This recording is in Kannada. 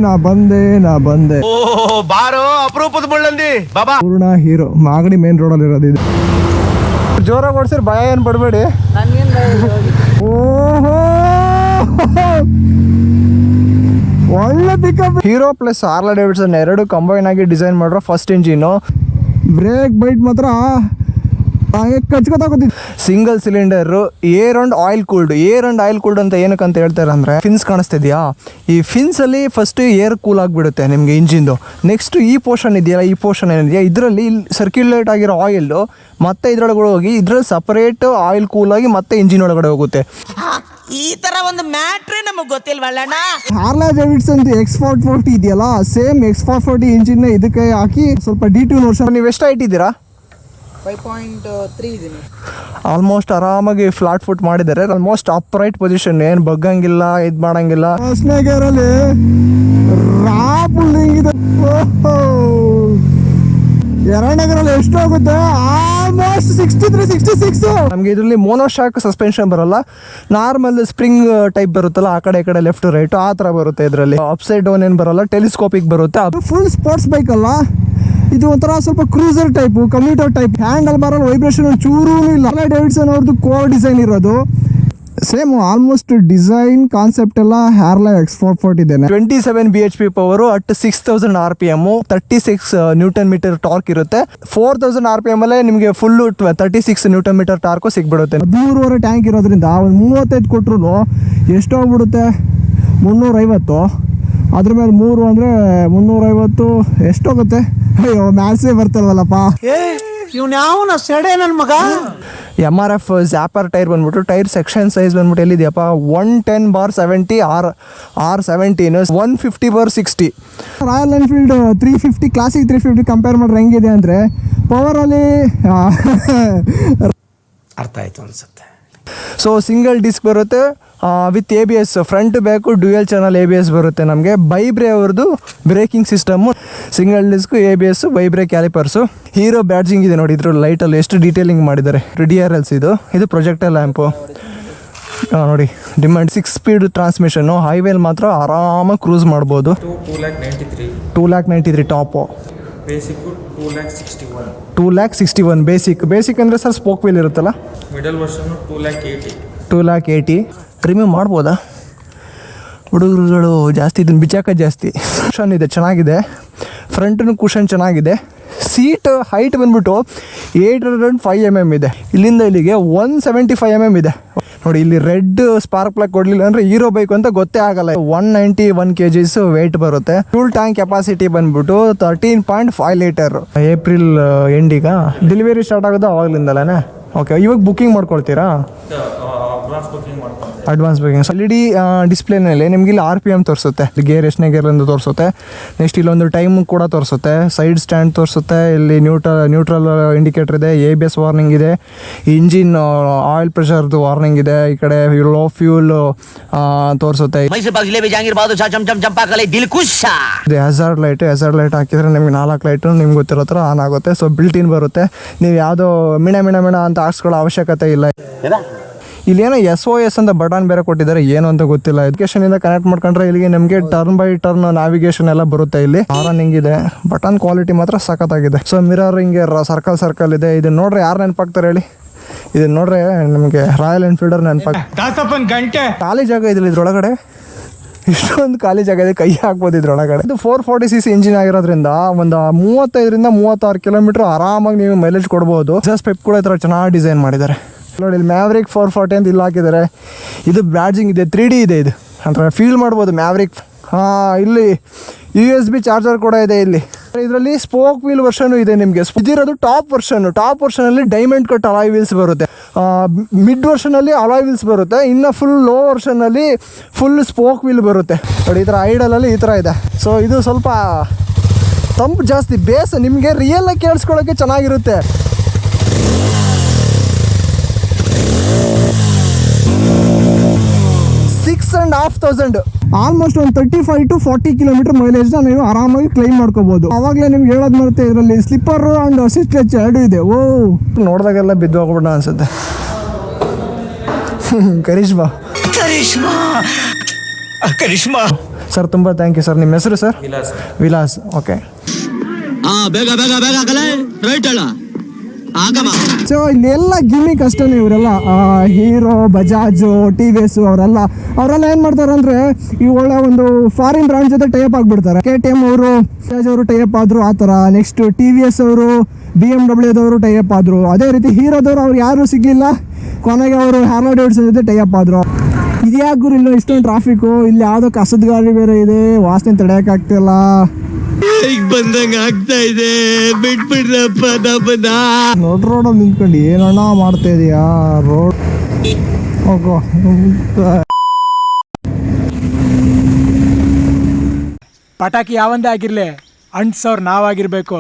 ನಾ ಬಂದೆ ಓ ಬಾರೋ ಅಪರೂಪದ ಮುಳ್ಳಂದಿ ಬಾಬಾ. ಪೂರ್ಣ ಹೀರೋ ಮಾಗಡಿ ಮೇನ್ ರೋಡಲ್ಲಿ ಇರೋದು ಇದು. ಜೋರಾಗಿ ಓಡಿಸಿದ್ರೆ ಭಯ ಏನು ಪಡಬೇಡಿ. ಓಹೋ ಒಳ್ಳೆ pickup. Hero plus Harley Davidson ಎರಡು ಕಂಬೈನ್ ಆಗಿ ಡಿಸೈನ್ ಮಾಡಿರೋ ಫಸ್ಟ್ ಇಂಜಿನು. ಬ್ರೇಕ್ ಬೈಟ್ ಮಾತ್ರ ಕಚ್ಕೊತಾಗೋತಿತ್ತು. Single cylinder air and oil cooled ಅಂತ ಏನಕ್ಕೆ ಅಂತ ಹೇಳ್ತಾರೆ ಅಂದರೆ ಫಿನ್ಸ್ ಕಾಣಿಸ್ತಿದ್ಯಾ, ಈ ಫಿನ್ಸ್ ಅಲ್ಲಿ ಫಸ್ಟ್ ಏರ್ ಕೂಲ್ ಆಗಿಬಿಡುತ್ತೆ ನಿಮಗೆ ಇಂಜಿನ್ದು. ನೆಕ್ಸ್ಟ್ ಈ ಪೋರ್ಷನ್ ಇದೆಯಲ್ಲ, ಈ ಪೋರ್ಷನ್ ಏನಿದೆಯಾ ಇದರಲ್ಲಿ ಸರ್ಕ್ಯುಲೇಟ್ ಆಗಿರೋ ಆಯಿಲ್ ಮತ್ತೆ ಇದ್ರೊಳಗಡೆ ಹೋಗಿ ಇದ್ರಲ್ಲಿ ಸಪರೇಟ್ ಆಯಿಲ್ ಕೂಲ್ ಆಗಿ ಮತ್ತೆ ಇಂಜಿನ್ ಒಳಗಡೆ ಹೋಗುತ್ತೆ. ಈ ತರ ಒಂದು ಮ್ಯಾಟ್ರೇ ನಮಗೆ ಗೊತ್ತಿಲ್ವಲ್ಲಣ್ಣ. ಹಾರ್ಲೆ ಡೇವಿಡ್ಸನ್ X440 ಇದೆಯಲ್ಲ, ಸೇಮ್ X440 ಇಂಜಿನ್ ಇದಕ್ಕೆ ಹಾಕಿ ಸ್ವಲ್ಪ ಡಿ2 ವರ್ಷನ್. ನೀವು ಎಷ್ಟು ಹೈಟ್ ಇದ್ದೀರಾ? 5.3 ಇದೀನಿ. ಆಲ್ಮೋಸ್ಟ್ ಆರಾಮಾಗಿ ಫ್ಲಾಟ್ ಫುಟ್ ಮಾಡಿದ್ದಾರೆ. ಆಲ್ಮೋಸ್ಟ್ ಅಪ್ರೈಟ್ ಪೊಸಿಷನ್, ಏನು ಬಗ್ಗಂಗಿಲ್ಲ, ಇದು ಮಾಡಂಗಿಲ್ಲ. ಫಸ್ಟ್ನೇ ಗೇರಲ್ಲಿ ರಾಪುಲ್ಲಿಂಗಿದೆ. ಎರಡನೇ ಗೇರಲ್ಲಿ ಎಷ್ಟು ಹೋಗುತ್ತೆ? ಆಲ್ಮೋಸ್ಟ್ 63-66. ನಮಗೆ ಇದರಲ್ಲಿ ಮೋನೋಶಾಕ್ ಸಸ್ಪೆನ್ಷನ್ ಬರಲ್ಲ, ನಾರ್ಮಲ್ ಸ್ಪ್ರಿಂಗ್ ಟೈಪ್ ಬರುತ್ತಲ್ಲ, ಆ ಕಡೆ ಈ ಕಡೆ ಲೆಫ್ಟ್ ರೈಟ್ ಆ ಥರ ಬರುತ್ತೆ. ಇದರಲ್ಲಿ ಅಪ್ಸೈಡ್ ಡೌನ್ ಏನು ಬರಲ್ಲ, ಟೆಲಿಸ್ಕೋಪಿಕ್ ಬರುತ್ತೆ. ಅದು ಫುಲ್ ಸ್ಪೋರ್ಟ್ಸ್ ಬೈಕ್ ಅಲ್ಲ, ಇದು ಒಂಥರ ಸ್ವಲ್ಪ cruiser type, commuter type. Handle ಬಾರಲ್ಲಿ ವೈಬ್ರೇಷನ್ ಚೂರೂ ಇಲ್ಲ. ಹಾರ್ಲೆ ಡೇವಿಡ್ಸನ್ ಅವ್ರದ್ದು ಕೋರ್ ಡಿಸೈನ್ ಇರೋದು ಸೇಮ್. ಆಲ್ಮೋಸ್ಟ್ ಡಿಸೈನ್ ಕಾನ್ಸೆಪ್ಟ್ ಎಲ್ಲ ಹಾರ್ಲೆ X440 ಇದೆ. 27 bhp power at 6000 RPM, 36 newton metre torque ಇರುತ್ತೆ. 4000 RPM ಅಲ್ಲೇ ನಿಮಗೆ ಫುಲ್ 36 ನ್ಯೂಟನ್ ಮೀಟರ್ ಟಾರ್ಕು ಸಿಗ್ಬಿಡುತ್ತೆ. 13.5 ಟ್ಯಾಂಕ್ ಇರೋದ್ರಿಂದ ಒಂದು 35 ಕೊಟ್ಟರು ಎಷ್ಟು ಹೋಗ್ಬಿಡುತ್ತೆ? 350. ಅದ್ರ ಮೇಲೆ 3 ಅಂದರೆ 350 ಎಷ್ಟೋಗುತ್ತೆ? ಅಯ್ಯೋ ಮ್ಯಾಥ್ಸೇ ಬರ್ತಲ್ವಲ್ಲಪ್ಪ. ಇವ್ನು ಯಾವನ ಸೆಡೆ ನನ್ನ ಮಗ. MRF ಜ್ಯಾಪರ್ ಟೈರ್ ಬಂದ್ಬಿಟ್ಟು ಟೈರ್ ಸೆಕ್ಷನ್ ಸೈಜ್ ಬಂದ್ಬಿಟ್ಟು ಎಲ್ಲಿದೆಯಪ್ಪ? 110/70 R17, 150/60. Royal Enfield 350 classic 350 compare ಮಾಡಿದ್ರೆ ಹೆಂಗಿದೆ ಅಂದರೆ ಪವರಲ್ಲಿ ಅರ್ಥ ಆಯ್ತು ಅನ್ಸುತ್ತೆ. ಸೊ ಸಿಂಗಲ್ ಡಿಸ್ಕ್ ಬರುತ್ತೆ with ABS, front back dual channel ABS ಬರುತ್ತೆ ನಮಗೆ. ಬೈಬ್ರೆ ಅವ್ರದ್ದು braking system, single disc ABS, Bybre callipers. Hero badging ಇದೆ ನೋಡಿ, ಇದ್ರ ಲೈಟಲ್ಲಿ ಎಷ್ಟು ಡೀಟೇಲಿಂಗ್ ಮಾಡಿದ್ದಾರೆ. DRLs ಇದು ಪ್ರೊಜೆಕ್ಟರ್ ಲ್ಯಾಂಪು ನೋಡಿ. ಡಿಮ್ಯಾಂಡ್ 6 ಸ್ಪೀಡ್ ಟ್ರಾನ್ಸ್ಮಿಷನ್ನು. ಹೈವೇಲಿ ಮಾತ್ರ ಆರಾಮಾಗಿ ಕ್ರೂಸ್ ಮಾಡ್ಬೋದು. 2,93 ಟಾಪು. ಬೇಸಿಕ್ 2,61. 2,61 ಬೇಸಿಕ್ ಅಂದರೆ ಸರ್ ಸ್ಪೋಕ್ ವೀಲ್ ಇರುತ್ತಲ್ಲ. Middle version 2,80. 2,80. ರಿಮೂವ್ ಮಾಡ್ಬೋದಾ? ಹುಡುಗರುಗಳು ಜಾಸ್ತಿ ಇದನ್ನು ಬಿಚ್ಚಾಕ ಜಾಸ್ತಿ. ಕುಷನ್ ಇದೆ, ಚೆನ್ನಾಗಿದೆ. ಫ್ರಂಟ್ನು ಕುಷನ್ ಚೆನ್ನಾಗಿದೆ. ಸೀಟ್ ಹೈಟ್ ಬಂದ್ಬಿಟ್ಟು 805 mm ಇದೆ. ಇಲ್ಲಿಂದ ಇಲ್ಲಿಗೆ 175 mm ಇದೆ ನೋಡಿ. ಇಲ್ಲಿ ರೆಡ್ ಸ್ಪಾರ್ಕ್ ಪ್ಲಗ್ ಕೊಡಲಿಲ್ಲ ಅಂದರೆ ಹೀರೋ ಬೈಕ್ ಅಂತ ಗೊತ್ತೇ ಆಗಲ್ಲ. 191 kgs ವೆಯ್ಟ್ ಬರುತ್ತೆ. ಫ್ಯೂಲ್ ಟ್ಯಾಂಕ್ ಕೆಪಾಸಿಟಿ ಬಂದ್ಬಿಟ್ಟು 13.5 ಲೀಟರ್. ಏಪ್ರಿಲ್ ಎಂಡಿಗ ಡೆಲಿವರಿ ಸ್ಟಾರ್ಟ್ ಆಗೋದು ಅವಾಗಲಿಂದಲೇ. ಓಕೆ, ಇವಾಗ ಬುಕ್ಕಿಂಗ್ ಮಾಡ್ಕೊಳ್ತೀರಾ? Advance booking. LED ಡಿಸ್ಪ್ಲೇನಲ್ಲಿ ನಿಮ್ಗೆ ಇಲ್ಲಿ RPM ತೋರಿಸುತ್ತೆ, ಗೇರ್ ಎಷ್ಟನೇ ಗೇರ್ ಅಂತ ತೋರಿಸುತ್ತೆ. ನೆಕ್ಸ್ಟ್ ಇಲ್ಲೊಂದು ಟೈಮ್ ಕೂಡ ತೋರಿಸುತ್ತೆ, ಸೈಡ್ ಸ್ಟ್ಯಾಂಡ್ ತೋರಿಸುತ್ತೆ. ಇಲ್ಲಿ ನ್ಯೂಟ್ರಲ್ ಇಂಡಿಕೇಟರ್ ಇದೆ, ABS ವಾರ್ನಿಂಗ್ ಇದೆ, ಇಂಜಿನ್ ಆಯಿಲ್ ಪ್ರೆಷರ್ದು ವಾರ್ನಿಂಗ್ ಇದೆ. ಈ ಕಡೆ ಲೋ ಫ್ಯೂಲ್ ತೋರಿಸುತ್ತೆ. ಹಜಾರ್ಡ್ ಲೈಟ್ ಹಾಕಿದ್ರೆ ನಿಮ್ಗೆ 4 ಲೈಟು ನಿಮ್ಗೆ ಗೊತ್ತಿರೋ ಥರ ಆನ್ ಆಗುತ್ತೆ. ಸೊ ಬಿಲ್ಟ್ ಇನ್ ಬರುತ್ತೆ. ನೀವು ಯಾವುದೋ ಮಿಣ ಅಂತ ಹಾಕ್ಸ್ಕೊಳ್ಳೋ ಅವಶ್ಯಕತೆ ಇಲ್ಲ. ಇಲ್ಲೇನೋ SOS ಅಂತ ಬಟನ್ ಬೇರೆ ಕೊಟ್ಟಿದ್ದಾರೆ, ಏನು ಅಂತ ಗೊತ್ತಿಲ್ಲ. ಎಜುಕೇಷನಿಂದ ಕನೆಕ್ಟ್ ಮಾಡ್ಕೊಂಡ್ರೆ ಇಲ್ಲಿಗೆ ನಮಗೆ ಟರ್ನ್ ಬೈ ಟರ್ನ್ ನ್ಯಾವಿಗೇಷನ್ ಎಲ್ಲ ಬರುತ್ತೆ. ಇಲ್ಲಿ ಹಾರನ್ ಹಿಂಗಿದೆ, ಬಟನ್ ಕ್ವಾಲಿಟಿ ಮಾತ್ರ ಸಖತ್ತಾಗಿದೆ. ಸೊ ಮಿರರ್ ಹಿಂಗೆ ಸರ್ಕಲ್ ಇದೆ. ಇದನ್ನ ನೋಡ್ರೆ ಯಾರು ನೆನಪಾಗ್ತಾರೆ ಹೇಳಿ? ಇದನ್ನ ನೋಡ್ರೆ ನಮಗೆ ರಾಯಲ್ ಎನ್ಫೀಲ್ಡರ್ ನೆನಪಾಗ್ತದೆ. ಖಾಲಿ ಜಾಗ ಇದೆ ಇದ್ರೊಳಗಡೆ, ಇಷ್ಟೊಂದು ಖಾಲಿ ಜಾಗ ಇದೆ, ಕೈ ಹಾಕ್ಬೋದು ಇದ್ರೊಳಗಡೆ. ಇದು 440cc ಇಂಜಿನ್ ಆಗಿರೋದ್ರಿಂದ ಒಂದು 35-36 ಕಿಲೋಮೀಟರ್ ಆರಾಮಾಗಿ ನೀವು ಮೈಲೇಜ್ ಕೊಡ್ಬೋದು. ಪೈಪ್ ಕೂಡ ಈ ಥರ ಚೆನ್ನಾಗಿ ಡಿಸೈನ್ ಮಾಡಿದ್ದಾರೆ ನೋಡಿ. ಇಲ್ಲಿ ಮ್ಯಾವ್ರಿಕ್ 440 ಅಂತ ಇಲ್ಲಿ ಹಾಕಿದ್ದಾರೆ. ಇದು ಬ್ಯಾಡ್ಜಿಂಗ್ ಇದೆ, 3D ಇದೆ. ಇದು ಅಂದರೆ ಫೀಲ್ ಮಾಡ್ಬೋದು ಮ್ಯಾವ್ರಿಕ್. ಇಲ್ಲಿ USB ಚಾರ್ಜರ್ ಕೂಡ ಇದೆ ಇಲ್ಲಿ. ಇದರಲ್ಲಿ ಸ್ಪೋಕ್ ವೀಲ್ ವರ್ಷನು ಇದೆ ನಿಮಗೆ. ಇದಿರೋದು ಟಾಪ್ ವರ್ಷನಲ್ಲಿ ಡೈಮಂಡ್ ಕಟ್ ಅಲಾಯ್ ವೀಲ್ಸ್ ಬರುತ್ತೆ. ಮಿಡ್ ವರ್ಷನಲ್ಲಿ ಅಲಾಯ್ ವೀಲ್ಸ್ ಬರುತ್ತೆ. ಇನ್ನು ಫುಲ್ ಲೋ ವರ್ಷನಲ್ಲಿ ಫುಲ್ ಸ್ಪೋಕ್ ವೀಲ್ ಬರುತ್ತೆ ನೋಡಿ. ಈ ಥರ ಐಡಲಲ್ಲಿ ಈ ಥರ ಇದೆ. ಸೊ ಇದು ಸ್ವಲ್ಪ ತಂಪು ಜಾಸ್ತಿ, ಬೇಸ್ ನಿಮಗೆ ರಿಯಲ್ಲಾಗಿ ಕೇಳಿಸ್ಕೊಳ್ಳೋಕ್ಕೆ ಚೆನ್ನಾಗಿರುತ್ತೆ. 6,500 ಆಲ್ಮೋಸ್ಟ್ ಒಂದು 35 to 40 ಕಿಲೋಮೀಟರ್ ಮೈಲೇಜ್ನ ನೀವು ಆರಾಮಾಗಿ ಕ್ಲೈಮ್ ಮಾಡ್ಕೋಬೋದು. ಆವಾಗಲೇ ನಿಮ್ಗೆ ಹೇಳೋದು ಬರುತ್ತೆ, ಇದರಲ್ಲಿ ಸ್ಲಿಪ್ಪರ್ ಆ್ಯಂಡ್ ಅಸಿಸ್ಟ್ ಕ್ಲಚ್ ಎರಡು ಇದೆ. ಓ ನೋಡಿದಾಗೆಲ್ಲ ಬಿದ್ದು ಹೋಗ್ಬಿಡ ಅನ್ಸುತ್ತೆ. ಕರಿಷ್ಮಾ ಸರ್ ತುಂಬ ಥ್ಯಾಂಕ್ ಯು ಸರ್. ನಿಮ್ಮ ಹೆಸರು sir? Vilas. Vilas. Okay. So ಇಲ್ಲೆಲ್ಲ ಗಿಮಿಕ್ ಅಷ್ಟೇ. ಇವರೆಲ್ಲ ಹೀರೋ, ಬಜಾಜು, ಟಿ ವಿ ಎಸ್ ಅವರೆಲ್ಲ ಏನು ಮಾಡ್ತಾರೆ ಅಂದರೆ ಈ ಒಳ್ಳೆ ಒಂದು ಫಾರಿನ್ ಬ್ರ್ಯಾಂಡ್ ಜೊತೆ ಟೈಪ್ ಆಗಿಬಿಡ್ತಾರೆ. KTM ಅವರು, ಬಜಾಜ್ ಅವರು ಟೈಪ್ ಆದರು ಆ ಥರ. ನೆಕ್ಸ್ಟ್ TVS ಅವರು, BMW ದವರು ಟೈಪ್ ಆದರು. ಅದೇ ರೀತಿ ಹೀರೋದವರು ಅವ್ರು ಯಾರೂ ಸಿಗಲಿಲ್ಲ. ಕೊನೆಗೆ ಅವರು ಹ್ಯಾರ್ಲೆ ಡೇವಿಡ್ಸನ್ ಜೊತೆ ಟೈಪ್ ಆದರು. ಇದ್ಯಾಕೆ ಗುರು ಇಲ್ಲ ಇಷ್ಟೊಂದು ಟ್ರಾಫಿಕ್ಕು? ಇಲ್ಲಿ ಯಾವುದೋ ಕಸದ ಗಾಡಿ ಬೇರೆ ಇದೆ, ವಾಸನೆ ತಡೆಯೋಕ್ಕಾಗ್ತಿಲ್ಲ. ಬಂದಂಗ ಆಗ್ತಾ ಇದೆ, ಬಿಟ್ಬಿಡ್ರಪ್ಪ ನಮ್ಮನ್ನ. ರೋಡಲ್ಲಿ ನಿಂತ್ಕೊಂಡು ಏನಣ್ಣ ಮಾಡ್ತಾ ಇದೀಯಾ? ರೋಡ್ ಹೋಗೋ. ಪಟಾಕಿ ಯಾವಂದೇ ಆಗಿರ್ಲಿ ಅಂಟ್ಸೋರ್ ನಾವಾಗಿರ್ಬೇಕು.